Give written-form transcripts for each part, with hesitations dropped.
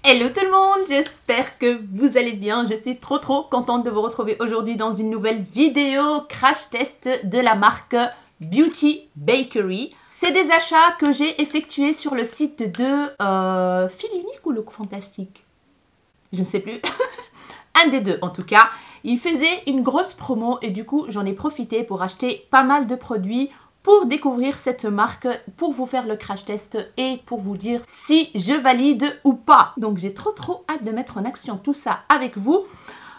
Hello tout le monde, j'espère que vous allez bien. Je suis trop contente de vous retrouver aujourd'hui dans une nouvelle vidéo crash test de la marque Beauty Bakery. C'est des achats que j'ai effectués sur le site de Fil Unique ou Look Fantastique, je ne sais plus. Un des deux en tout cas. Il faisait une grosse promo et du coup j'en ai profité pour acheter pas mal de produits pour découvrir cette marque, pour vous faire le crash test et pour vous dire si je valide ou pas. Donc j'ai trop hâte de mettre en action tout ça avec vous.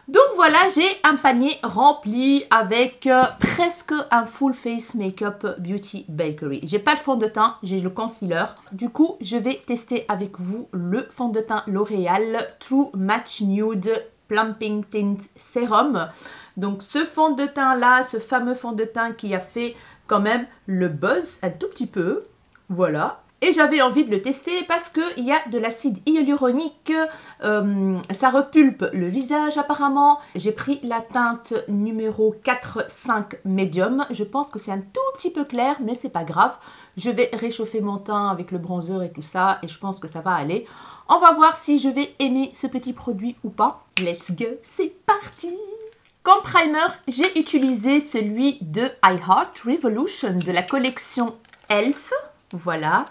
Donc voilà, j'ai un panier rempli avec presque un full face makeup Beauty Bakery. J'ai pas le fond de teint, j'ai le concealer. Du coup, je vais tester avec vous le fond de teint L'Oréal True Match Nude Plumping Tint Serum. Donc ce fond de teint là, ce fameux fond de teint qui a fait quand même le buzz un tout petit peu, voilà. Et j'avais envie de le tester parce qu'il y a de l'acide hyaluronique, ça repulpe le visage apparemment. J'ai pris la teinte numéro 4-5 Medium, je pense que c'est un tout petit peu clair mais c'est pas grave. Je vais réchauffer mon teint avec le bronzer et tout ça et je pense que ça va aller. On va voir si je vais aimer ce petit produit ou pas. Let's go, c'est parti! Comme primer, j'ai utilisé celui de I Heart Revolution de la collection Elf. Voilà.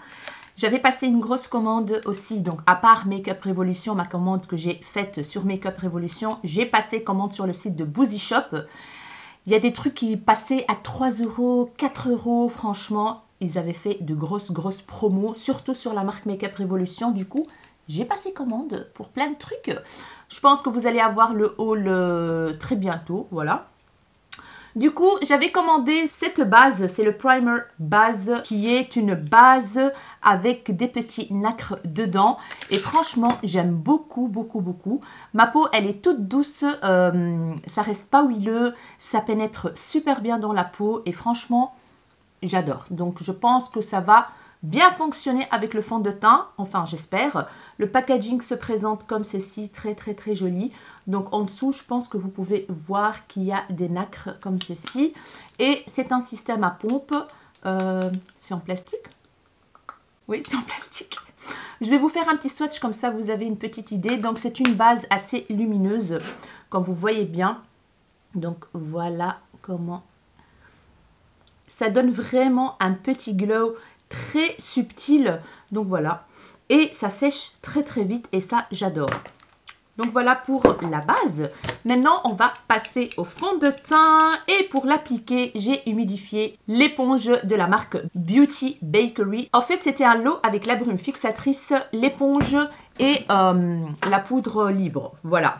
J'avais passé une grosse commande aussi, donc à part Makeup Revolution, ma commande que j'ai faite sur Makeup Revolution, j'ai passé commande sur le site de Boozy Shop. Il y a des trucs qui passaient à 3 €, 4 €, franchement. Ils avaient fait de grosses promos, surtout sur la marque Makeup Revolution. Du coup, j'ai passé commande pour plein de trucs. Je pense que vous allez avoir le haul très bientôt, voilà. Du coup, j'avais commandé cette base, c'est le primer base, qui est une base avec des petits nacres dedans. Et franchement, j'aime beaucoup. Ma peau, elle est toute douce, ça reste pas huileux, ça pénètre super bien dans la peau. Et franchement, j'adore. Donc, je pense que ça va bien fonctionner avec le fond de teint, enfin j'espère. Le packaging se présente comme ceci, très joli. Donc en dessous, je pense que vous pouvez voir qu'il y a des nacres comme ceci. Et c'est un système à pompe. C'est en plastique? Oui, c'est en plastique. Je vais vous faire un petit swatch comme ça, vous avez une petite idée. Donc c'est une base assez lumineuse, comme vous voyez bien. Donc voilà comment ça donne vraiment un petit glow très subtil, donc voilà, et ça sèche très vite et ça j'adore. Donc voilà pour la base. Maintenant on va passer au fond de teint et pour l'appliquer j'ai humidifié l'éponge de la marque Beauty Bakery. En fait c'était un lot avec la brume fixatrice, l'éponge et la poudre libre, voilà,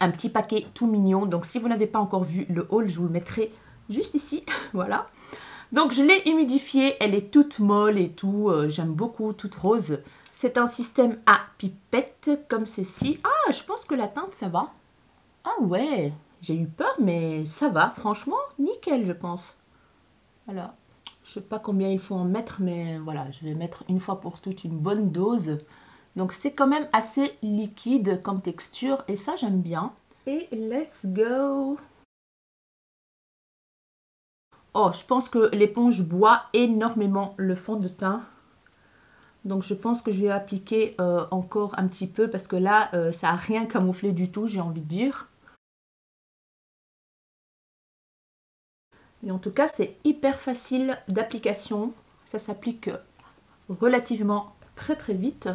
un petit paquet tout mignon. Donc si vous n'avez pas encore vu le haul, je vous le mettrai juste ici, voilà. Donc je l'ai humidifiée, elle est toute molle et tout, j'aime beaucoup, toute rose. C'est un système à pipette comme ceci. Ah, je pense que la teinte ça va. Ah ouais, j'ai eu peur mais ça va, franchement, nickel je pense. Voilà, je sais pas combien il faut en mettre mais voilà, je vais mettre une fois pour toutes une bonne dose. Donc c'est quand même assez liquide comme texture et ça j'aime bien. Et let's go! Oh, je pense que l'éponge boit énormément le fond de teint. Donc je pense que je vais appliquer encore un petit peu parce que là, ça n'a rien camouflé du tout, j'ai envie de dire. Et en tout cas, c'est hyper facile d'application. Ça s'applique relativement très vite.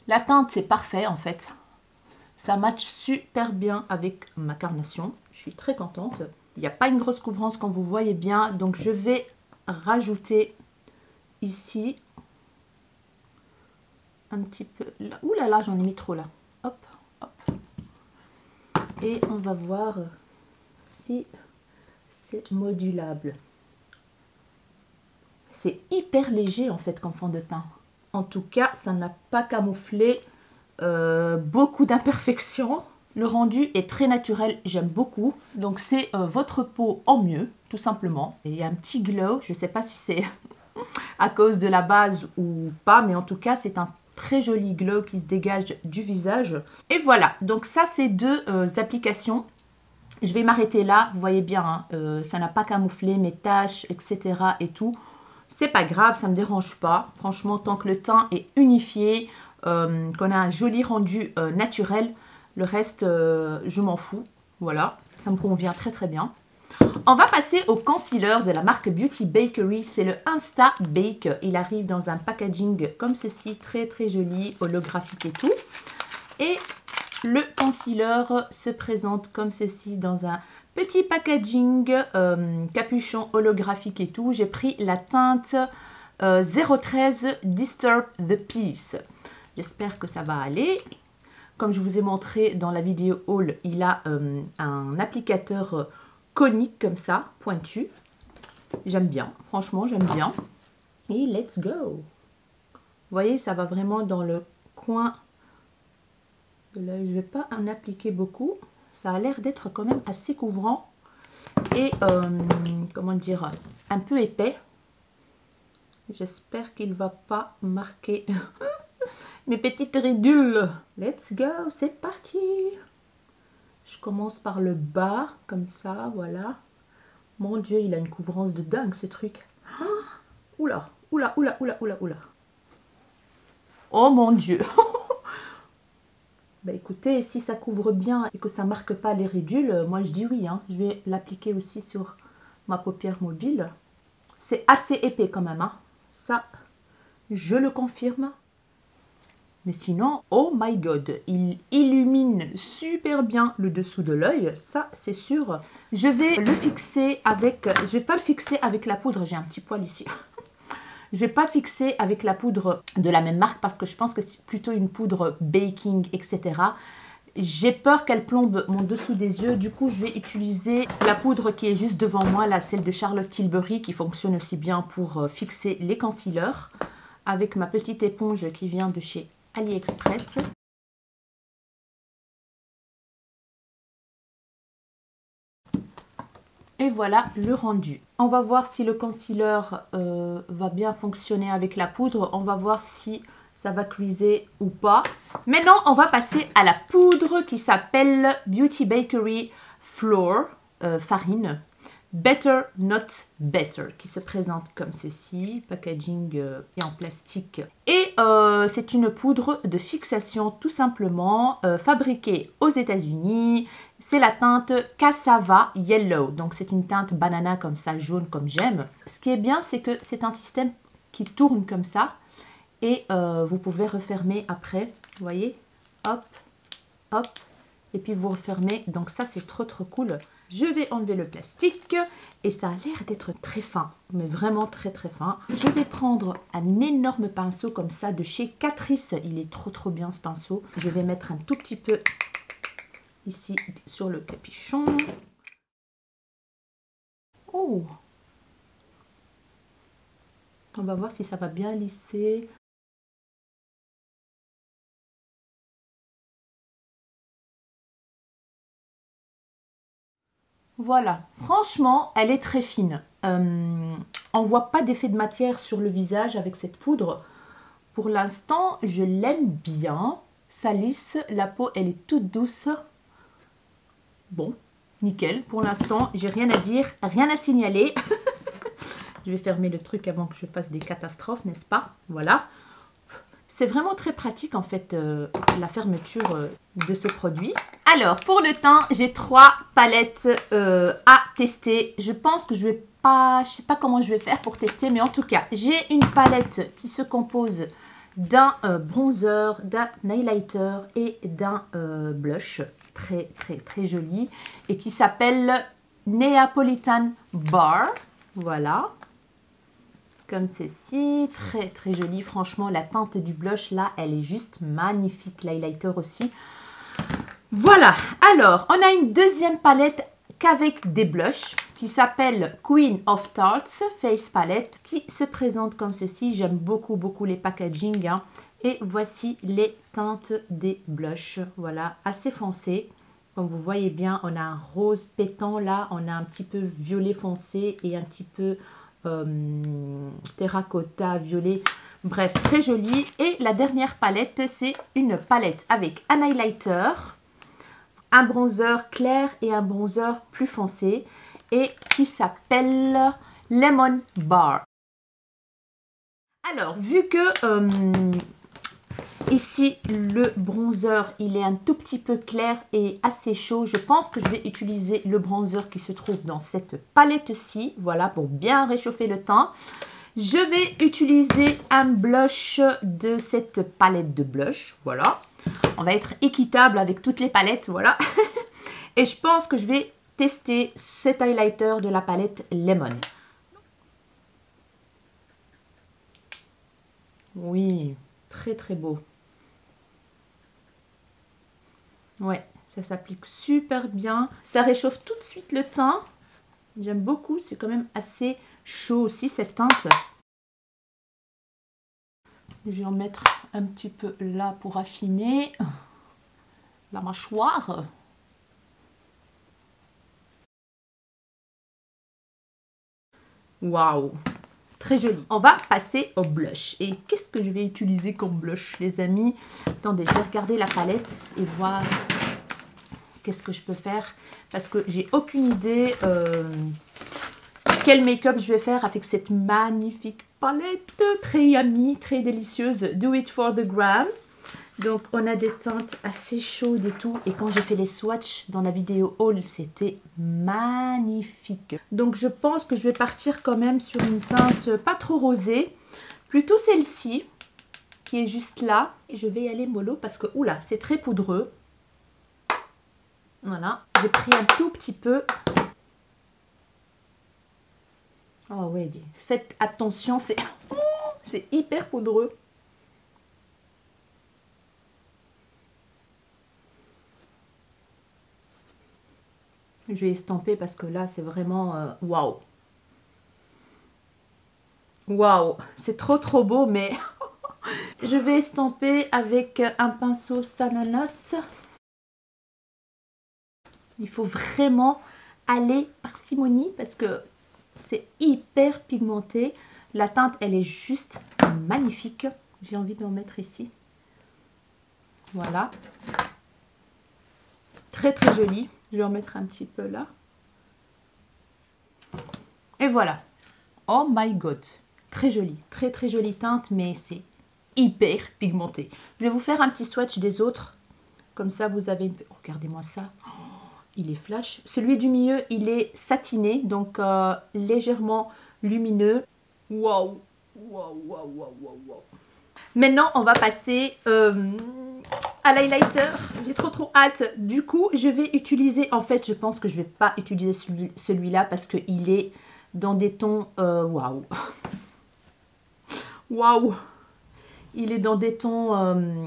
La teinte, c'est parfait en fait. Ça match super bien avec ma carnation. Je suis très contente. Il n'y a pas une grosse couvrance comme vous voyez bien. Donc je vais rajouter ici un petit peu. Ouh là là, j'en ai mis trop là. Hop. Et on va voir si c'est modulable. C'est hyper léger en fait comme fond de teint. En tout cas, ça n'a pas camouflé beaucoup d'imperfections. Le rendu est très naturel, j'aime beaucoup. Donc c'est votre peau en mieux, tout simplement. Et il y a un petit glow, je ne sais pas si c'est à cause de la base ou pas, mais en tout cas c'est un très joli glow qui se dégage du visage. Et voilà, donc ça c'est deux applications. Je vais m'arrêter là, vous voyez bien, hein, ça n'a pas camouflé mes taches, etc. et tout. C'est pas grave, ça me dérange pas. Franchement, tant que le teint est unifié, qu'on a un joli rendu naturel. Le reste, je m'en fous. Voilà, ça me convient très très bien. On va passer au concealer de la marque Beauty Bakery. C'est le Insta Bake. Il arrive dans un packaging comme ceci, très très joli, holographique et tout. Et le concealer se présente comme ceci dans un petit packaging, capuchon holographique et tout. J'ai pris la teinte 013 Disturb the Peace. J'espère que ça va aller. Comme je vous ai montré dans la vidéo haul, il a un applicateur conique comme ça, pointu. J'aime bien, franchement j'aime bien. Et let's go. Vous voyez, ça va vraiment dans le coin de l'œil. Je ne vais pas en appliquer beaucoup. Ça a l'air d'être quand même assez couvrant. Et, comment dire, un peu épais. J'espère qu'il ne va pas marquer mes petites ridules. Let's go, c'est parti. Je commence par le bas, comme ça, voilà. Mon Dieu, il a une couvrance de dingue, ce truc. Oh, oula, oula, oula, oula, oula, oula. Oh mon Dieu. Bah écoutez, si ça couvre bien et que ça marque pas les ridules, moi je dis oui. Hein. Je vais l'appliquer aussi sur ma paupière mobile. C'est assez épais quand même. Hein. Ça, je le confirme. Mais sinon, oh my god, il illumine super bien le dessous de l'œil, ça c'est sûr. Je vais le fixer avec, je vais pas le fixer avec la poudre, j'ai un petit poil ici. Je vais pas fixer avec la poudre de la même marque parce que je pense que c'est plutôt une poudre baking, etc. J'ai peur qu'elle plombe mon dessous des yeux, du coup je vais utiliser la poudre qui est juste devant moi, là, celle de Charlotte Tilbury qui fonctionne aussi bien pour fixer les concealers. Avec ma petite éponge qui vient de chez AliExpress. Et voilà le rendu. On va voir si le concealer va bien fonctionner avec la poudre. On va voir si ça va creaser ou pas. Maintenant, on va passer à la poudre qui s'appelle Beauty Bakery Flour, farine. Better Not Better, qui se présente comme ceci, packaging est en plastique. Et c'est une poudre de fixation tout simplement, fabriquée aux États-Unis. C'est la teinte Cassava Yellow, donc c'est une teinte banana comme ça, jaune comme j'aime. Ce qui est bien, c'est que c'est un système qui tourne comme ça et vous pouvez refermer après, vous voyez, hop, hop, et puis vous refermez, donc ça c'est trop trop cool. Je vais enlever le plastique et ça a l'air d'être très fin, mais vraiment très très fin. Je vais prendre un énorme pinceau comme ça de chez Catrice. Il est trop trop bien ce pinceau. Je vais mettre un tout petit peu ici sur le capuchon. Oh! On va voir si ça va bien lisser. Voilà, franchement, elle est très fine. On voit pas d'effet de matière sur le visage avec cette poudre. Pour l'instant, je l'aime bien. Ça lisse, la peau, elle est toute douce. Bon, nickel. Pour l'instant, j'ai rien à dire, rien à signaler. Je vais fermer le truc avant que je fasse des catastrophes, n'est-ce pas? Voilà. C'est vraiment très pratique en fait la fermeture de ce produit. Alors pour le teint, j'ai 3 palettes à tester. Je pense que je sais pas comment je vais faire pour tester, mais en tout cas, j'ai une palette qui se compose d'un bronzer, d'un highlighter et d'un blush très très très joli et qui s'appelle Neapolitan Bar. Voilà. Comme ceci, très très joli, franchement la teinte du blush là, elle est juste magnifique, l'highlighter aussi. Voilà, alors on a une deuxième palette qu'avec des blushs qui s'appelle Queen of Tarts Face Palette qui se présente comme ceci. J'aime beaucoup beaucoup les packaging hein. Et voici les teintes des blushs, voilà, assez foncé. Comme vous voyez bien, on a un rose pétant là, on a un petit peu violet foncé et un petit peu terracotta, violet, bref, très joli. Et la dernière palette, c'est une palette avec un highlighter, un bronzer clair et un bronzer plus foncé et qui s'appelle Lemon Bar. Alors, vu que Ici, le bronzer, il est un tout petit peu clair et assez chaud. Je pense que je vais utiliser le bronzer qui se trouve dans cette palette-ci. Voilà, pour bien réchauffer le teint. Je vais utiliser un blush de cette palette de blush. Voilà. On va être équitable avec toutes les palettes. Voilà. Et je pense que je vais tester cet highlighter de la palette Lemon. Oui, très très beau. Ouais, ça s'applique super bien. Ça réchauffe tout de suite le teint. J'aime beaucoup, c'est quand même assez chaud aussi cette teinte. Je vais en mettre un petit peu là pour affiner la mâchoire. Waouh! Très joli. On va passer au blush. Et qu'est-ce que je vais utiliser comme blush, les amis? Attendez, je vais regarder la palette et voir qu'est-ce que je peux faire. Parce que j'ai aucune idée quel make-up je vais faire avec cette magnifique palette. Très yummy, très délicieuse. Do it for the gram. Donc, on a des teintes assez chaudes et tout. Et quand j'ai fait les swatchs dans la vidéo haul, c'était magnifique. Donc, je pense que je vais partir quand même sur une teinte pas trop rosée. Plutôt celle-ci, qui est juste là. Et je vais y aller mollo parce que, oula, c'est très poudreux. Voilà. J'ai pris un tout petit peu. Oh ouais, faites attention, c'est hyper poudreux. Je vais estomper parce que là, c'est vraiment waouh. Waouh, c'est trop beau, mais je vais estomper avec un pinceau Sananas. Il faut vraiment aller parcimonie parce que c'est hyper pigmenté. La teinte, elle est juste magnifique. J'ai envie de l'en mettre ici. Voilà. Très joli. Je vais en mettre un petit peu là. Et voilà. Oh my god. Très jolie. Très jolie teinte, mais c'est hyper pigmenté. Je vais vous faire un petit swatch des autres. Comme ça, vous avez... Oh, regardez-moi ça. Oh, il est flash. Celui du milieu, il est satiné, donc légèrement lumineux. Waouh. Waouh. Maintenant, on va passer à l'highlighter. J'ai trop hâte. Du coup, je vais utiliser... En fait, je pense que je ne vais pas utiliser celui-là parce qu'il est dans des tons... waouh. Waouh. Il est dans des tons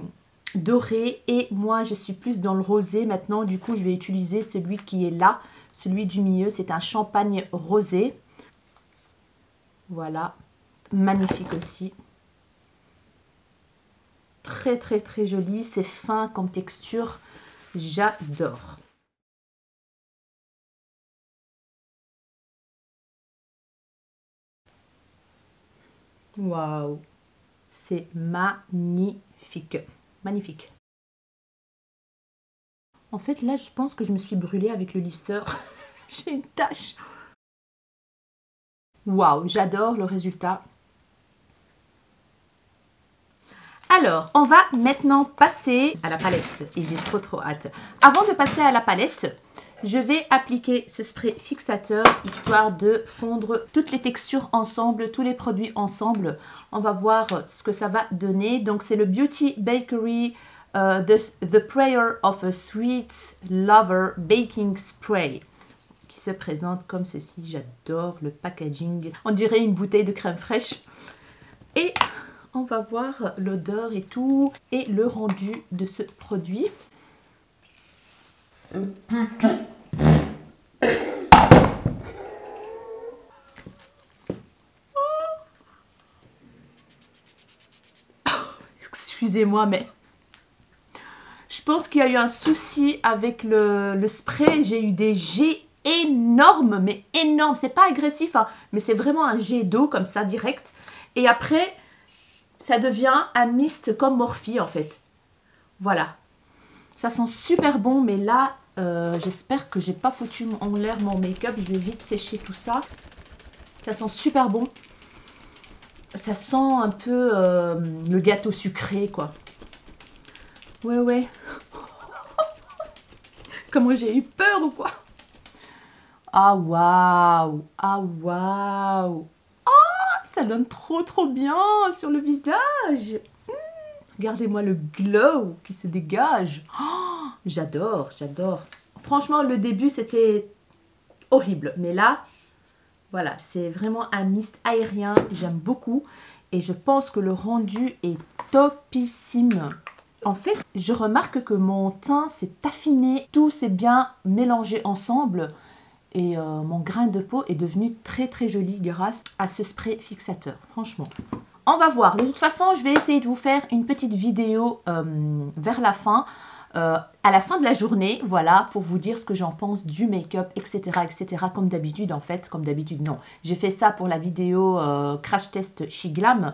dorés. Et moi, je suis plus dans le rosé maintenant. Du coup, je vais utiliser celui qui est là. Celui du milieu, c'est un champagne rosé. Voilà. Magnifique aussi. Très joli, c'est fin comme texture, j'adore. Waouh, c'est magnifique, magnifique. En fait là je pense que je me suis brûlée avec le lisseur, j'ai une tache. Waouh, j'adore le résultat. Alors, on va maintenant passer à la palette et j'ai trop hâte. Avant de passer à la palette, je vais appliquer ce spray fixateur histoire de fondre toutes les textures ensemble, tous les produits ensemble. On va voir ce que ça va donner. Donc, c'est le Beauty Bakery The Prayer of a Sweet Lover Baking Spray qui se présente comme ceci. J'adore le packaging. On dirait une bouteille de crème fraîche. Et on va voir l'odeur et tout, et le rendu de ce produit. Excusez-moi, mais je pense qu'il y a eu un souci avec le spray. J'ai eu des jets énormes, mais énormes. C'est pas agressif, hein, mais c'est vraiment un jet d'eau comme ça, direct. Et après... ça devient un mist comme Morphe en fait. Voilà. Ça sent super bon, mais là, j'espère que j'ai pas foutu en l'air mon make-up. Je vais vite sécher tout ça. Ça sent super bon. Ça sent un peu le gâteau sucré, quoi. Ouais, ouais. Comment j'ai eu peur ou quoi? Ah, waouh! Ah, waouh! Oh, ça donne trop bien sur le visage. Regardez-moi le glow qui se dégage. Oh, j'adore, j'adore. Franchement, le début, c'était horrible. Mais là, voilà, c'est vraiment un mist aérien. J'aime beaucoup. Et je pense que le rendu est topissime. En fait, je remarque que mon teint s'est affiné. Tout s'est bien mélangé ensemble. Et mon grain de peau est devenu très joli grâce à ce spray fixateur. Franchement. On va voir. De toute façon, je vais essayer de vous faire une petite vidéo vers la fin. À la fin de la journée, voilà, pour vous dire ce que j'en pense du make-up, etc., etc. Comme d'habitude, en fait, comme d'habitude, non. J'ai fait ça pour la vidéo crash test chez Glam.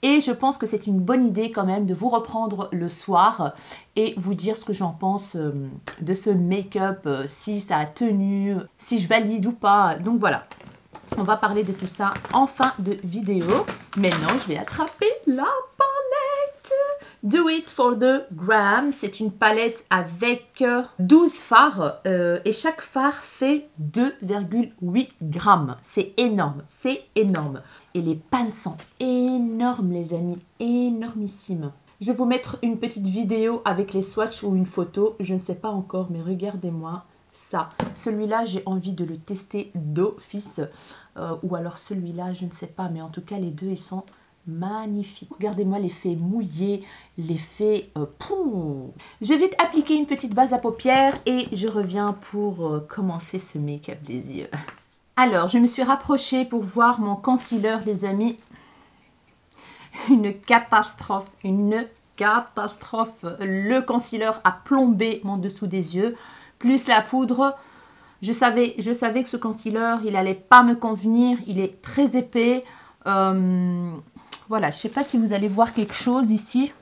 Et je pense que c'est une bonne idée quand même de vous reprendre le soir et vous dire ce que j'en pense de ce make-up, si ça a tenu, si je valide ou pas. Donc voilà, on va parler de tout ça en fin de vidéo. Maintenant, je vais attraper la palette Do It For The Gram. C'est une palette avec 12 fards et chaque fard fait 2,8 grammes. C'est énorme, c'est énorme. Et les pannes sont énormes, les amis, énormissimes. Je vais vous mettre une petite vidéo avec les swatchs ou une photo. Je ne sais pas encore, mais regardez-moi ça. Celui-là, j'ai envie de le tester d'office. Ou alors celui-là, je ne sais pas. Mais en tout cas, les deux, ils sont magnifiques. Regardez-moi l'effet mouillé, l'effet... Je vais vite appliquer une petite base à paupières et je reviens pour commencer ce make-up des yeux. Alors, je me suis rapprochée pour voir mon concealer, les amis. Une catastrophe, une catastrophe. Le concealer a plombé mon dessous des yeux, plus la poudre. Je savais que ce concealer, il allait pas me convenir. Il est très épais. Voilà, je sais pas si vous allez voir quelque chose ici.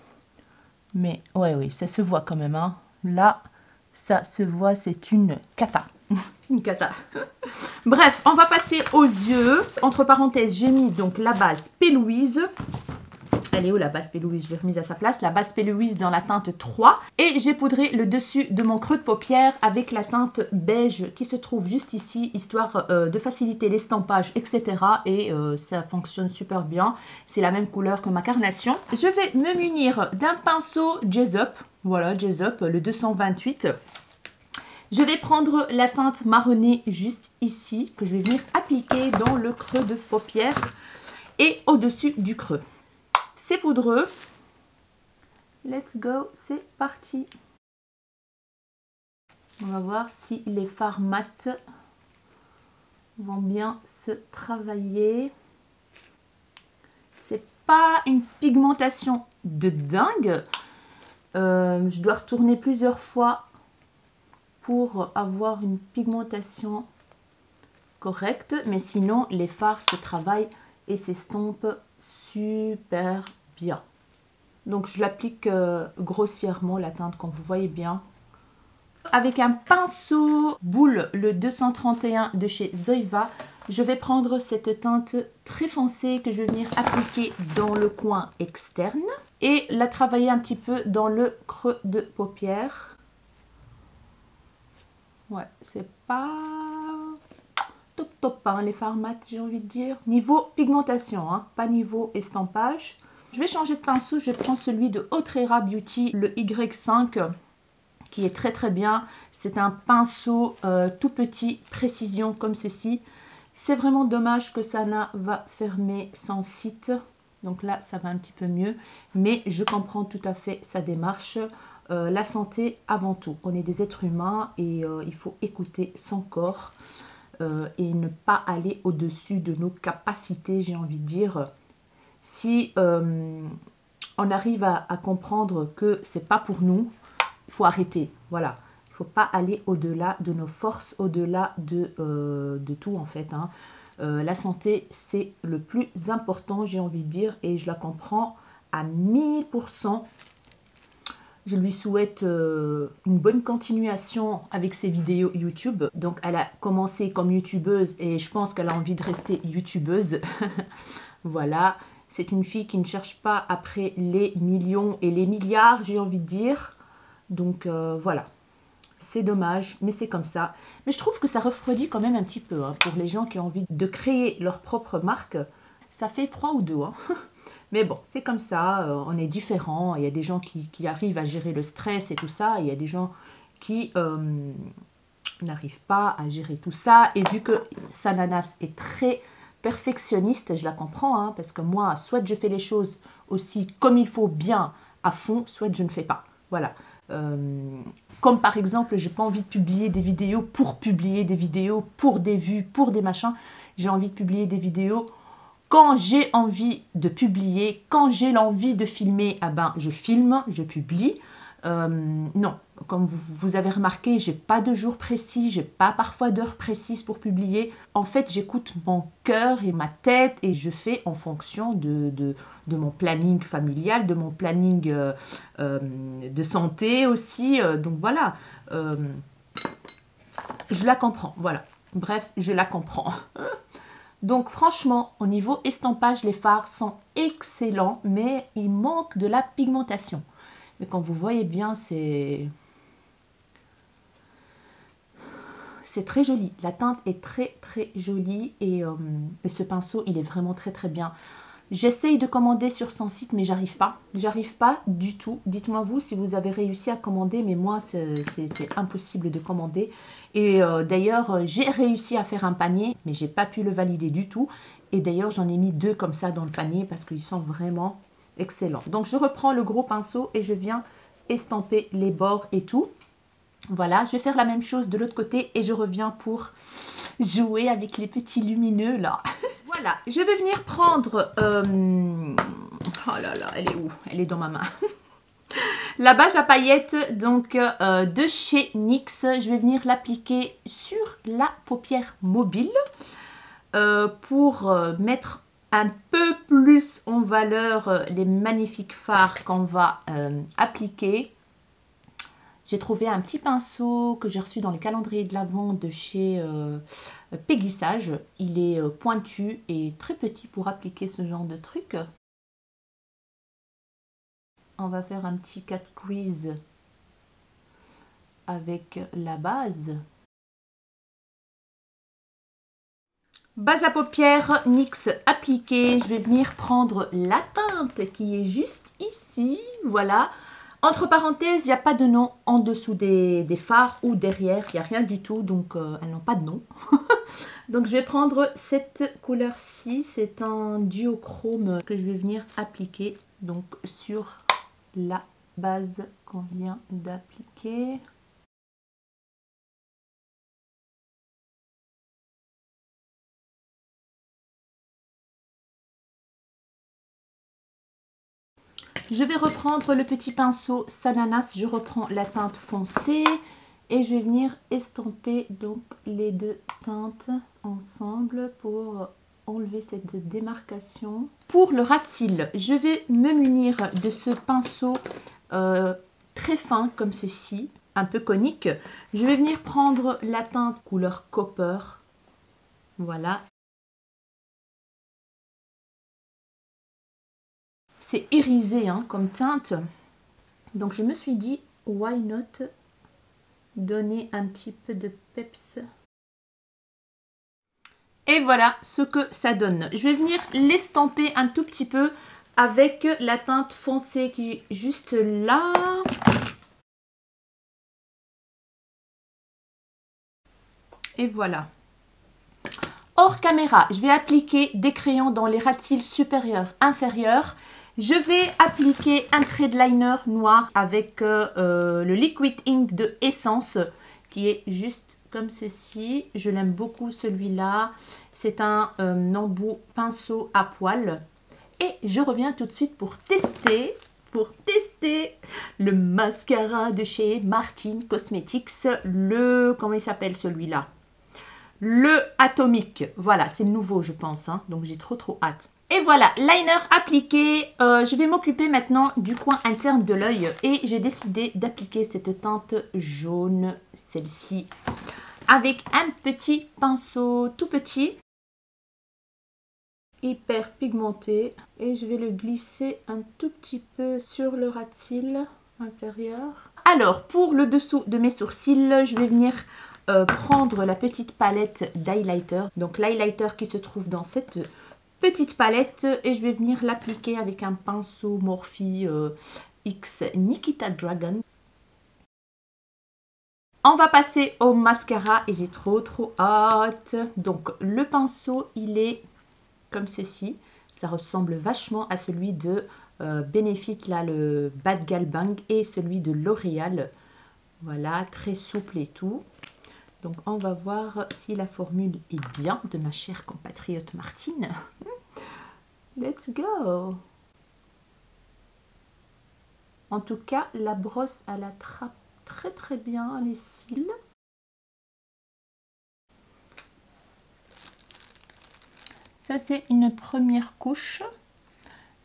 Mais ouais, oui, ça se voit quand même. Hein. Là, ça se voit, c'est une cata. Une cata. Bref, on va passer aux yeux. Entre parenthèses, j'ai mis donc la base P. Louise. Elle est où la base P. Louise? Je l'ai remise à sa place. La base P. Louise dans la teinte 3. Et j'ai poudré le dessus de mon creux de paupière avec la teinte beige qui se trouve juste ici, histoire de faciliter l'estampage, etc. Et ça fonctionne super bien. C'est la même couleur que ma carnation. Je vais me munir d'un pinceau Jazzup. Voilà, Jazzup, le 228. Je vais prendre la teinte marronnée juste ici, que je vais venir appliquer dans le creux de paupière et au-dessus du creux. C'est poudreux. Let's go, c'est parti. On va voir si les fards mat vont bien se travailler. C'est pas une pigmentation de dingue. Je dois retourner plusieurs fois pour avoir une pigmentation correcte, mais sinon les fards se travaillent et s'estompent super bien. Donc je l'applique grossièrement la teinte comme vous voyez bien. Avec un pinceau boule, le 231 de chez Zoeva, je vais prendre cette teinte très foncée que je vais venir appliquer dans le coin externe et la travailler un petit peu dans le creux de paupière. Ouais, c'est pas top hein, les fards mat, j'ai envie de dire. Niveau pigmentation, hein, pas niveau estampage. Je vais changer de pinceau, je prends celui de Autrera Beauty, le Y5, qui est très bien. C'est un pinceau tout petit, précision comme ceci. C'est vraiment dommage que Sana va fermer son site. Donc là, ça va un petit peu mieux. Mais je comprends tout à fait sa démarche. La santé avant tout. On est des êtres humains et il faut écouter son corps et ne pas aller au-dessus de nos capacités, j'ai envie de dire. Si on arrive à comprendre que c'est pas pour nous, il faut arrêter. Voilà. Il ne faut pas aller au-delà de nos forces, au-delà de tout en fait. Hein. La santé, c'est le plus important, j'ai envie de dire, et je la comprends à 1000%. Je lui souhaite une bonne continuation avec ses vidéos YouTube. Donc, elle a commencé comme youtubeuse et je pense qu'elle a envie de rester youtubeuse. Voilà. C'est une fille qui ne cherche pas après les millions et les milliards, j'ai envie de dire. Donc voilà, c'est dommage, mais c'est comme ça. Mais je trouve que ça refroidit quand même un petit peu, hein, pour les gens qui ont envie de créer leur propre marque. Ça fait froid au dos, hein. Mais bon, c'est comme ça, on est différents. Il y a des gens qui arrivent à gérer le stress et tout ça. Il y a des gens qui n'arrivent pas à gérer tout ça. Et vu que Sananas est très perfectionniste, je la comprends, hein, parce que moi, soit je fais les choses aussi comme il faut, bien, à fond, soit je ne fais pas. Voilà. Comme par exemple, j'ai pas envie de publier des vidéos pour publier des vidéos, pour des vues, pour des machins. J'ai envie de publier des vidéos quand j'ai envie de publier, quand j'ai l'envie de filmer, ah ben, je filme, je publie. Non, comme vous avez remarqué, j'ai pas de jour précis, j'ai pas parfois d'heure précise pour publier. En fait, j'écoute mon cœur et ma tête et je fais en fonction de mon planning familial, de mon planning de santé aussi. Donc voilà, je la comprends, voilà. Bref, je la comprends. Donc franchement, au niveau estampage, les fards sont excellents, mais il manque de la pigmentation. Mais quand vous voyez bien, c'est très joli. La teinte est très très jolie et ce pinceau, il est vraiment très très bien. J'essaye de commander sur son site, mais j'arrive pas. J'arrive pas du tout. Dites-moi vous si vous avez réussi à commander, mais moi, c'était impossible de commander. Et d'ailleurs, j'ai réussi à faire un panier, mais j'ai pas pu le valider du tout. Et d'ailleurs, j'en ai mis 2 comme ça dans le panier parce qu'ils sont vraiment excellents. Donc, je reprends le gros pinceau et je viens estamper les bords et tout. Voilà, je vais faire la même chose de l'autre côté et je reviens pour jouer avec les petits lumineux là. Voilà, je vais venir prendre... oh là là, elle est où? Elle est dans ma main. La base à paillettes, donc de chez NYX. Je vais venir l'appliquer sur la paupière mobile pour mettre un peu plus en valeur les magnifiques fards qu'on va appliquer. J'ai trouvé un petit pinceau que j'ai reçu dans les calendriers de l'Avent de chez Peggy Sage. Il est pointu et très petit pour appliquer ce genre de truc. On va faire un petit cat crease avec la base. Base à paupières NYX appliquée. Je vais venir prendre la teinte qui est juste ici. Voilà. Entre parenthèses, il n'y a pas de nom en dessous des fards ou derrière. Il n'y a rien du tout, donc elles n'ont pas de nom. Donc je vais prendre cette couleur-ci. C'est un duochrome que je vais venir appliquer donc sur la base qu'on vient d'appliquer. Je vais reprendre le petit pinceau Sananas, je reprends la teinte foncée et je vais venir estomper donc les deux teintes ensemble pour enlever cette démarcation. Pour le ras de cils, je vais me munir de ce pinceau très fin comme ceci, un peu conique. Je vais venir prendre la teinte couleur copper, voilà. C'est irisé hein, comme teinte. Donc je me suis dit, why not donner un petit peu de peps. Et voilà ce que ça donne. Je vais venir l'estamper un tout petit peu avec la teinte foncée qui est juste là. Et voilà. Hors caméra, je vais appliquer des crayons dans les ras de cils supérieurs, inférieurs. Je vais appliquer un trait de liner noir avec le Liquid Ink de Essence qui est juste comme ceci. Je l'aime beaucoup celui-là. C'est un embout pinceau à poil. Et je reviens tout de suite pour tester le mascara de chez Martin Cosmetics. Comment il s'appelle celui-là? Le Atomique. Voilà, c'est le nouveau je pense. Hein, donc j'ai trop hâte. Et voilà, liner appliqué. Je vais m'occuper maintenant du coin interne de l'œil. Et j'ai décidé d'appliquer cette teinte jaune, celle-ci, avec un petit pinceau tout petit, hyper pigmenté. Et je vais le glisser un tout petit peu sur le ras de cils inférieur. Alors, pour le dessous de mes sourcils, je vais venir prendre la petite palette d'highlighter. Donc, l'highlighter qui se trouve dans cette petite palette. Et je vais venir l'appliquer avec un pinceau Morphe X Nikita Dragon. On va passer au mascara et j'ai trop hâte. Donc, le pinceau, il est comme ceci. Ça ressemble vachement à celui de Benefit, là, le Bad Gal Bang, et celui de L'Oréal. Voilà, très souple et tout. Donc, on va voir si la formule est bien de ma chère compatriote Martine. Let's go! En tout cas, la brosse, elle attrape très bien les cils. Ça, c'est une première couche.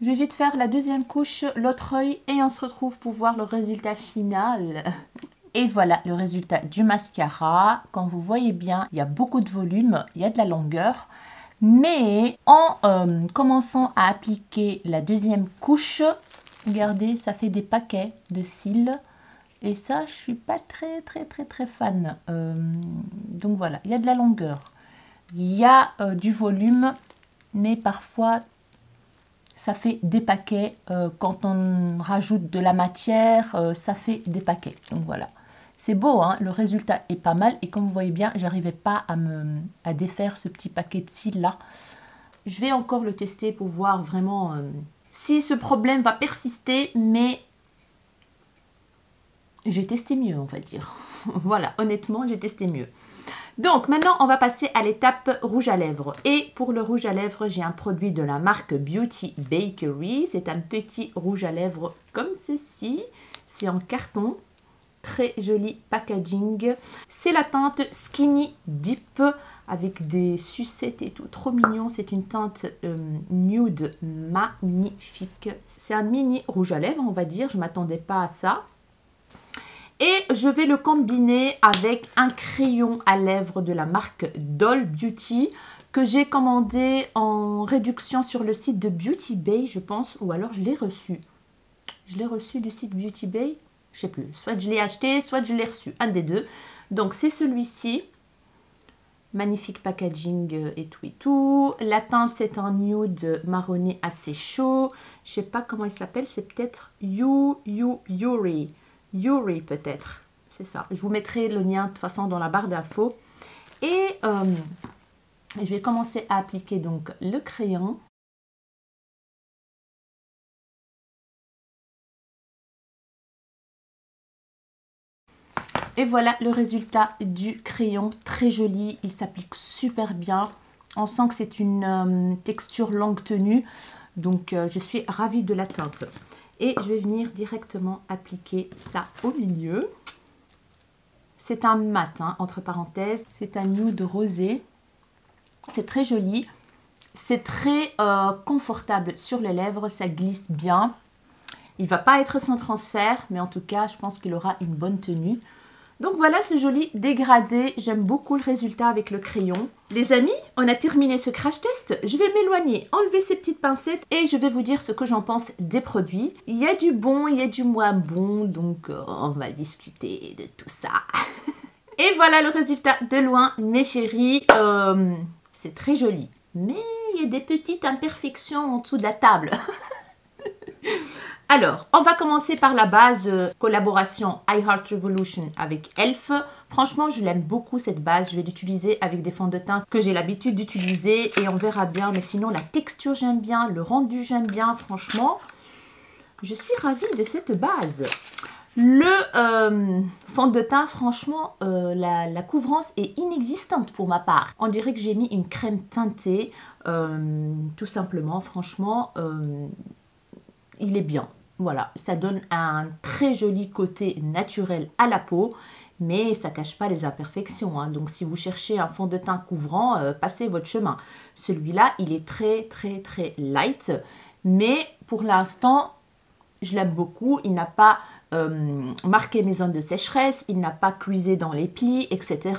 Je vais vite faire la deuxième couche, l'autre œil, et on se retrouve pour voir le résultat final. Et voilà le résultat du mascara. Quand vous voyez bien, il y a beaucoup de volume, il y a de la longueur. Mais en commençant à appliquer la deuxième couche, regardez, ça fait des paquets de cils. Et ça, je suis pas très fan. Donc voilà, il y a de la longueur. Il y a du volume, mais parfois, ça fait des paquets. Quand on rajoute de la matière, ça fait des paquets. Donc voilà. C'est beau, hein, le résultat est pas mal. Et comme vous voyez bien, j'arrivais pas à défaire ce petit paquet de cils là. Je vais encore le tester pour voir vraiment si ce problème va persister. Mais j'ai testé mieux, on va dire. Voilà, honnêtement, j'ai testé mieux. Donc maintenant, on va passer à l'étape rouge à lèvres. Et pour le rouge à lèvres, j'ai un produit de la marque Beauty Bakery. C'est un petit rouge à lèvres comme ceci. C'est en carton. Très joli packaging. C'est la teinte Skinny Dip avec des sucettes et tout. Trop mignon. C'est une teinte nude magnifique. C'est un mini rouge à lèvres, on va dire. Je ne m'attendais pas à ça. Et je vais le combiner avec un crayon à lèvres de la marque Doll Beauty que j'ai commandé en réduction sur le site de Beauty Bay, je pense. Ou alors je l'ai reçu. Je l'ai reçu du site Beauty Bay. Je sais plus, soit je l'ai acheté, soit je l'ai reçu, un des deux. Donc c'est celui-ci, magnifique packaging et tout et tout. La teinte c'est un nude marronné assez chaud. Je sais pas comment il s'appelle, c'est peut-être Yuri peut-être, c'est ça. Je vous mettrai le lien de toute façon dans la barre d'infos. Et je vais commencer à appliquer donc le crayon. Et voilà le résultat du crayon, très joli, il s'applique super bien. On sent que c'est une texture longue tenue, donc je suis ravie de la teinte. Et je vais venir directement appliquer ça au milieu. C'est un mat, hein, entre parenthèses, c'est un nude rosé. C'est très joli, c'est très confortable sur les lèvres, ça glisse bien. Il ne va pas être sans transfert, mais en tout cas, je pense qu'il aura une bonne tenue. Donc voilà ce joli dégradé, j'aime beaucoup le résultat avec le crayon. Les amis, on a terminé ce crash test, je vais m'éloigner, enlever ces petites pincettes et je vais vous dire ce que j'en pense des produits. Il y a du bon, il y a du moins bon, donc on va discuter de tout ça. Et voilà le résultat de loin, mes chéris, c'est très joli. Mais il y a des petites imperfections en dessous de la table. Alors, on va commencer par la base collaboration I Heart Revolution avec Elf. Franchement, je l'aime beaucoup cette base. Je vais l'utiliser avec des fonds de teint que j'ai l'habitude d'utiliser et on verra bien. Mais sinon, la texture, j'aime bien. Le rendu, j'aime bien. Franchement, je suis ravie de cette base. Le fond de teint, franchement, la couvrance est inexistante pour ma part. On dirait que j'ai mis une crème teintée. Tout simplement, franchement, il est bien. Voilà, ça donne un très joli côté naturel à la peau, mais ça ne cache pas les imperfections. Hein. Donc, si vous cherchez un fond de teint couvrant, passez votre chemin. Celui-là, il est très light, mais pour l'instant, je l'aime beaucoup. Il n'a pas marqué mes zones de sécheresse, il n'a pas cuisé dans les plis, etc.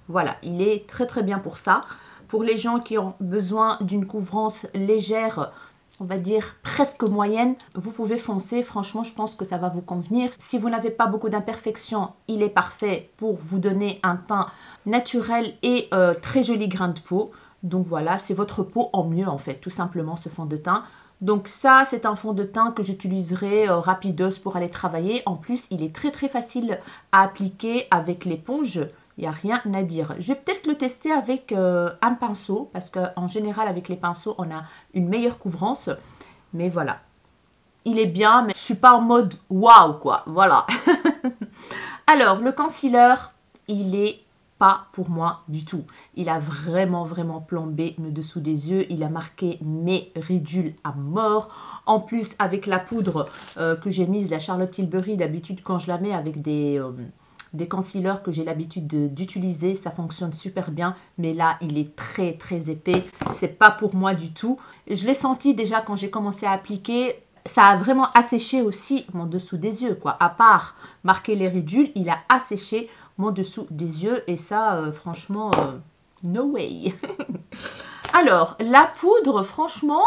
Voilà, il est très bien pour ça. Pour les gens qui ont besoin d'une couvrance légère, on va dire presque moyenne, vous pouvez foncer. Franchement, je pense que ça va vous convenir. Si vous n'avez pas beaucoup d'imperfections, il est parfait pour vous donner un teint naturel et très joli grain de peau. Donc voilà, c'est votre peau en mieux en fait, tout simplement ce fond de teint. Donc ça, c'est un fond de teint que j'utiliserai rapidos pour aller travailler. En plus, il est très facile à appliquer avec l'éponge. Il n'y a rien à dire. Je vais peut-être le tester avec un pinceau parce qu'en général, avec les pinceaux, on a une meilleure couvrance. Mais voilà. Il est bien, mais je ne suis pas en mode waouh quoi. Voilà. Alors, le concealer, il est pas pour moi du tout. Il a vraiment plombé le dessous des yeux. Il a marqué mes ridules à mort. En plus, avec la poudre que j'ai mise, la Charlotte Tilbury, d'habitude quand je la mets avec des concealers que j'ai l'habitude d'utiliser, ça fonctionne super bien. Mais là, il est très épais. C'est pas pour moi du tout. Je l'ai senti déjà quand j'ai commencé à appliquer. Ça a vraiment asséché aussi mon dessous des yeux, quoi. À part marquer les ridules, il a asséché mon dessous des yeux. Et ça, franchement, no way. Alors, la poudre, franchement,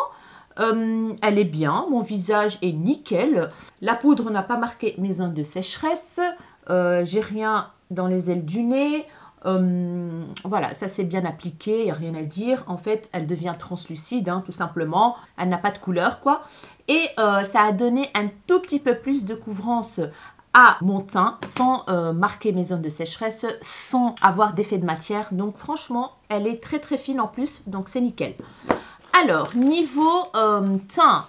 elle est bien. Mon visage est nickel. La poudre n'a pas marqué mes zones de sécheresse. J'ai rien dans les ailes du nez. Voilà, ça c'est bien appliqué, il n'y a rien à dire. En fait, elle devient translucide, hein, tout simplement. Elle n'a pas de couleur, quoi. Et ça a donné un tout petit peu plus de couvrance à mon teint, sans marquer mes zones de sécheresse, sans avoir d'effet de matière. Donc franchement, elle est très fine en plus, donc c'est nickel. Alors, niveau teint,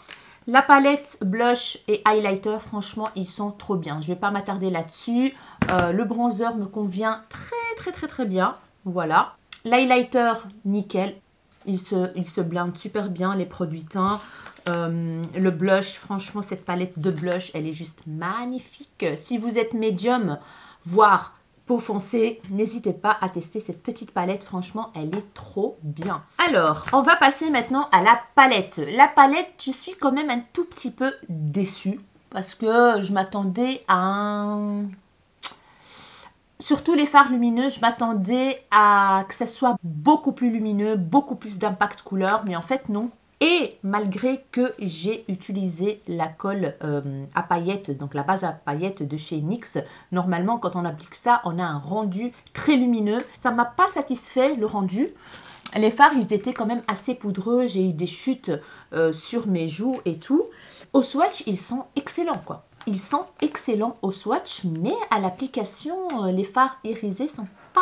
la palette blush et highlighter, franchement, ils sont trop bien. Je ne vais pas m'attarder là-dessus. Le bronzer me convient très bien. Voilà. L'highlighter, nickel. Il se blinde super bien, les produits teints. Le blush, franchement, cette palette de blush, elle est juste magnifique. Si vous êtes médium, voire peau foncée, n'hésitez pas à tester cette petite palette. Franchement, elle est trop bien. Alors, on va passer maintenant à la palette. La palette, je suis quand même un tout petit peu déçue parce que je m'attendais à un... Surtout les fards lumineux, je m'attendais à que ça soit beaucoup plus lumineux, beaucoup plus d'impact couleur, mais en fait non. Et malgré que j'ai utilisé la colle à paillettes, donc la base à paillettes de chez NYX, normalement quand on applique ça, on a un rendu très lumineux. Ça ne m'a pas satisfait le rendu. Les fards, ils étaient quand même assez poudreux. J'ai eu des chutes sur mes joues et tout. Au swatch, ils sont excellents quoi. Ils sont excellents au swatch, mais à l'application, les fards irisés sont pas...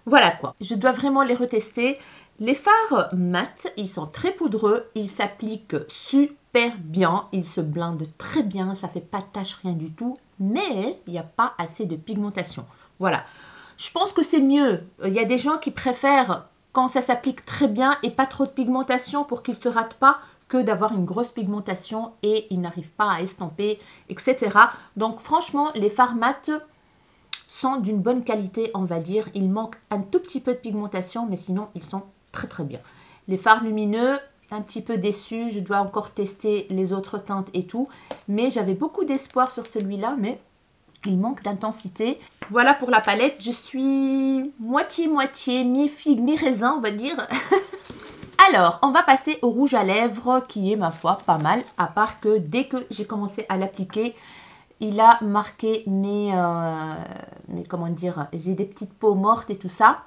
Voilà quoi. Je dois vraiment les retester. Les fards mat, ils sont très poudreux, ils s'appliquent super bien, ils se blindent très bien, ça fait pas de tache, rien du tout, mais il n'y a pas assez de pigmentation. Voilà, je pense que c'est mieux. Il y a des gens qui préfèrent quand ça s'applique très bien et pas trop de pigmentation pour qu'ils ne se ratent pas, que d'avoir une grosse pigmentation et ils n'arrivent pas à estomper, etc. Donc franchement, les fards mat sont d'une bonne qualité, on va dire. Il manque un tout petit peu de pigmentation, mais sinon ils sont très bien. Les fards lumineux, un petit peu déçu, je dois encore tester les autres teintes et tout, mais j'avais beaucoup d'espoir sur celui-là, mais il manque d'intensité. Voilà pour la palette, je suis moitié, mi-figue, mi-raisin, on va dire. Alors, on va passer au rouge à lèvres, qui est, ma foi, pas mal, à part que dès que j'ai commencé à l'appliquer, il a marqué mes comment dire, j'ai des petites peaux mortes et tout ça.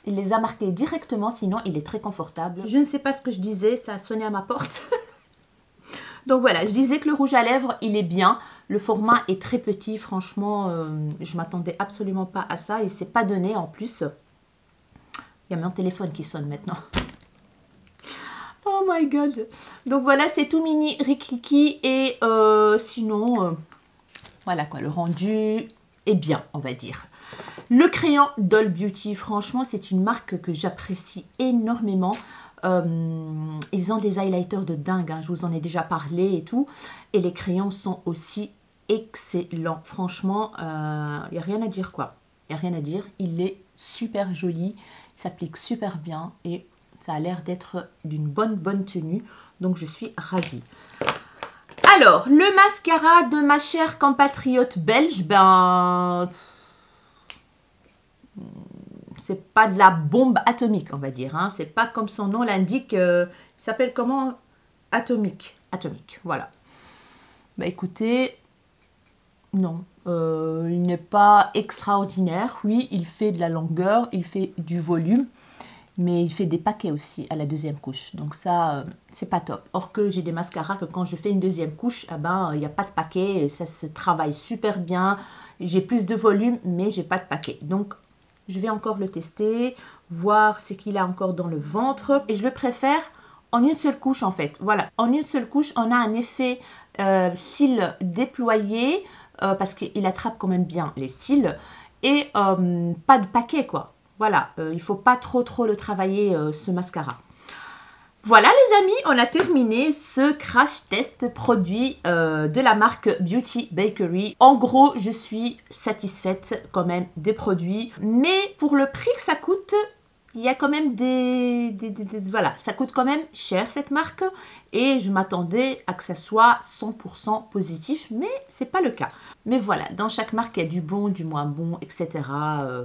Il les a marqués directement, sinon il est très confortable. Je ne sais pas ce que je disais, ça a sonné à ma porte. Donc voilà, je disais que le rouge à lèvres, il est bien. Le format est très petit, franchement, je m'attendais absolument pas à ça. Et c'est pas donné en plus. Il y a mon téléphone qui sonne maintenant. Oh my god. Donc voilà, c'est tout mini, rikiki. Et sinon, voilà quoi, le rendu est bien, on va dire. Le crayon Doll Beauty, franchement, c'est une marque que j'apprécie énormément. Ils ont des highlighters de dingue, hein, je vous en ai déjà parlé et tout. Et les crayons sont aussi excellents. Franchement, il n'y a rien à dire quoi. Il n'y a rien à dire. Il est super joli, il s'applique super bien et ça a l'air d'être d'une bonne tenue. Donc, je suis ravie. Alors, le mascara de ma chère compatriote belge, ben... c'est pas de la bombe atomique, on va dire. Hein. C'est pas comme son nom l'indique. Il s'appelle comment? Atomique, voilà. Bah écoutez, non, il n'est pas extraordinaire. Oui, il fait de la longueur, il fait du volume, mais il fait des paquets aussi à la deuxième couche. Donc ça, c'est pas top. Or que j'ai des mascaras que quand je fais une deuxième couche, eh ben, il n'y a pas de paquet, ça se travaille super bien. J'ai plus de volume, mais j'ai pas de paquet. Donc, je vais encore le tester, voir ce qu'il a encore dans le ventre. Et je le préfère en une seule couche en fait. Voilà, en une seule couche, on a un effet cils déployé parce qu'il attrape quand même bien les cils. Et pas de paquet quoi. Voilà, il ne faut pas trop le travailler ce mascara. Voilà les amis, on a terminé ce crash test produit de la marque Beauty Bakery. En gros, je suis satisfaite quand même des produits. Mais pour le prix que ça coûte, il y a quand même voilà, ça coûte quand même cher cette marque. Et je m'attendais à que ça soit 100% positif, mais c'est pas le cas. Mais voilà, dans chaque marque, il y a du bon, du moins bon, etc.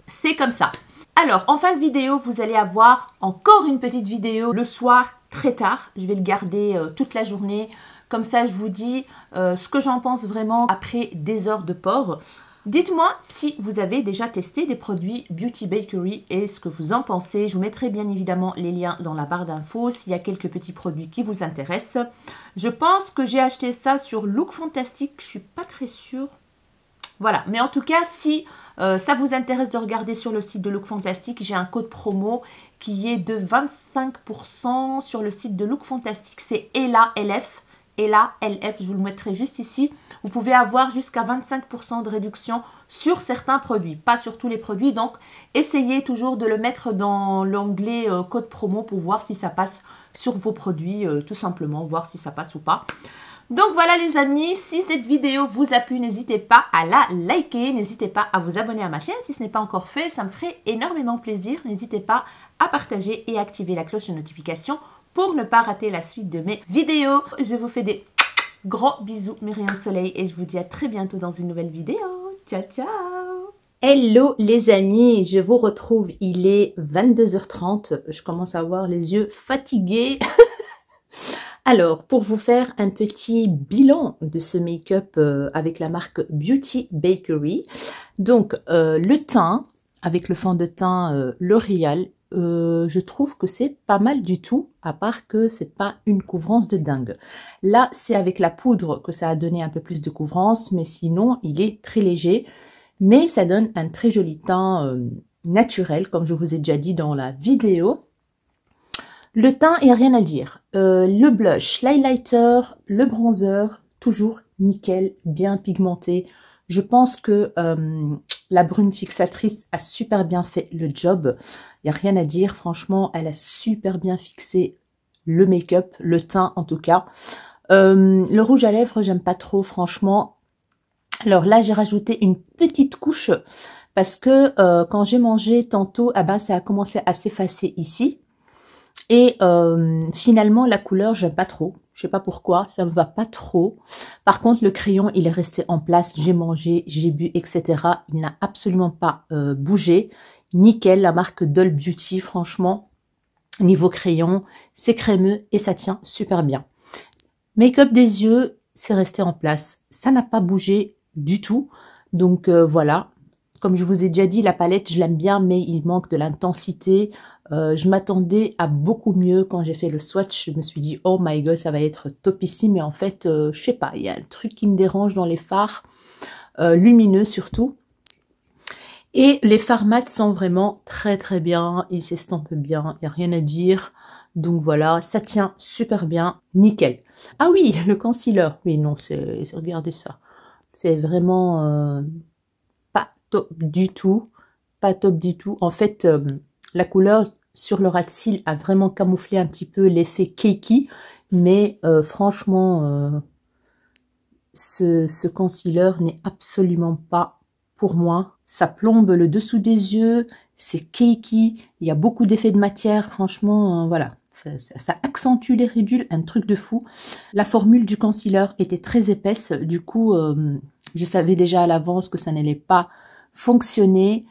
C'est comme ça. Alors, en fin de vidéo, vous allez avoir encore une petite vidéo le soir, très tard. Je vais le garder toute la journée. Comme ça, je vous dis ce que j'en pense vraiment après des heures de port. Dites-moi si vous avez déjà testé des produits Beauty Bakery et ce que vous en pensez. Je vous mettrai bien évidemment les liens dans la barre d'infos s'il y a quelques petits produits qui vous intéressent. Je pense que j'ai acheté ça sur Look Fantastic. Je ne suis pas très sûre. Voilà, mais en tout cas, si ça vous intéresse de regarder sur le site de Look Fantastic, j'ai un code promo qui est de 25% sur le site de Look Fantastic. C'est ELA-LF. ELA-LF, je vous le mettrai juste ici. Vous pouvez avoir jusqu'à 25% de réduction sur certains produits, pas sur tous les produits. Donc, essayez toujours de le mettre dans l'onglet code promo pour voir si ça passe sur vos produits, tout simplement, voir si ça passe ou pas. Donc voilà les amis, si cette vidéo vous a plu, n'hésitez pas à la liker, n'hésitez pas à vous abonner à ma chaîne si ce n'est pas encore fait, ça me ferait énormément plaisir. N'hésitez pas à partager et activer la cloche de notification pour ne pas rater la suite de mes vidéos. Je vous fais des gros bisous mes rayons de soleil et je vous dis à très bientôt dans une nouvelle vidéo. Ciao ciao. Hello les amis, je vous retrouve, il est 22h30, je commence à avoir les yeux fatigués. Alors, pour vous faire un petit bilan de ce make-up avec la marque Beauty Bakery, donc le teint, avec le fond de teint L'Oréal, je trouve que c'est pas mal du tout, à part que c'est pas une couvrance de dingue. Là, c'est avec la poudre que ça a donné un peu plus de couvrance, mais sinon, il est très léger, mais ça donne un très joli teint naturel, comme je vous ai déjà dit dans la vidéo. Le teint, il n'y a rien à dire. Le blush, l'highlighter, le bronzer, toujours nickel, bien pigmenté. Je pense que la brune fixatrice a super bien fait le job. Il n'y a rien à dire. Franchement, elle a super bien fixé le make-up, le teint en tout cas. Le rouge à lèvres, j'aime pas trop, franchement. Alors là, j'ai rajouté une petite couche parce que quand j'ai mangé tantôt, ah ben, ça a commencé à s'effacer ici. Et finalement, la couleur, j'aime pas trop. Je sais pas pourquoi, ça me va pas trop. Par contre, le crayon, il est resté en place. J'ai mangé, j'ai bu, etc. Il n'a absolument pas bougé. Nickel, la marque Doll Beauty, franchement, niveau crayon, c'est crémeux et ça tient super bien. Make-up des yeux, c'est resté en place. Ça n'a pas bougé du tout. Donc voilà. Comme je vous ai déjà dit, la palette, je l'aime bien, mais il manque de l'intensité. Je m'attendais à beaucoup mieux quand j'ai fait le swatch. Je me suis dit, oh my god, ça va être topissime. Mais en fait, je sais pas, il y a un truc qui me dérange dans les fards, lumineux surtout. Et les fards mat sont vraiment très bien. Ils s'estampent bien, il n'y a rien à dire. Donc voilà, ça tient super bien, nickel. Ah oui, le concealer. Oui, non, regardez ça. C'est vraiment pas top du tout. Pas top du tout. En fait, la couleur sur le ras de cils a vraiment camouflé un petit peu l'effet cakey. Mais franchement, ce concealer n'est absolument pas pour moi. Ça plombe le dessous des yeux. C'est cakey. Il y a beaucoup d'effets de matière. Franchement, voilà. Ça accentue les ridules, un truc de fou. La formule du concealer était très épaisse. Du coup, je savais déjà à l'avance que ça n'allait pas fonctionner.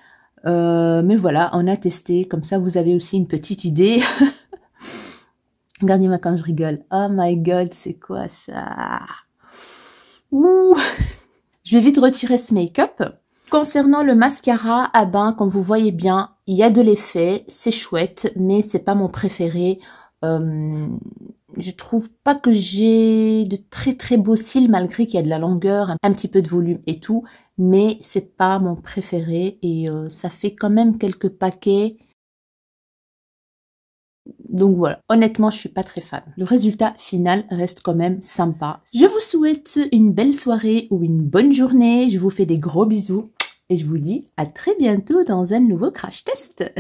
Mais voilà, on a testé. Comme ça, vous avez aussi une petite idée. Regardez-moi quand je rigole. Oh my god, c'est quoi ça? Ouh. Je vais vite retirer ce make-up. Concernant le mascara, ah ben, comme vous voyez bien, il y a de l'effet, c'est chouette, mais c'est pas mon préféré. Je trouve pas que j'ai de très beaux cils, malgré qu'il y a de la longueur, un petit peu de volume et tout, mais c'est pas mon préféré et ça fait quand même quelques paquets. Donc voilà, honnêtement, je suis pas très fan. Le résultat final reste quand même sympa. Je vous souhaite une belle soirée ou une bonne journée. Je vous fais des gros bisous et je vous dis à très bientôt dans un nouveau crash test.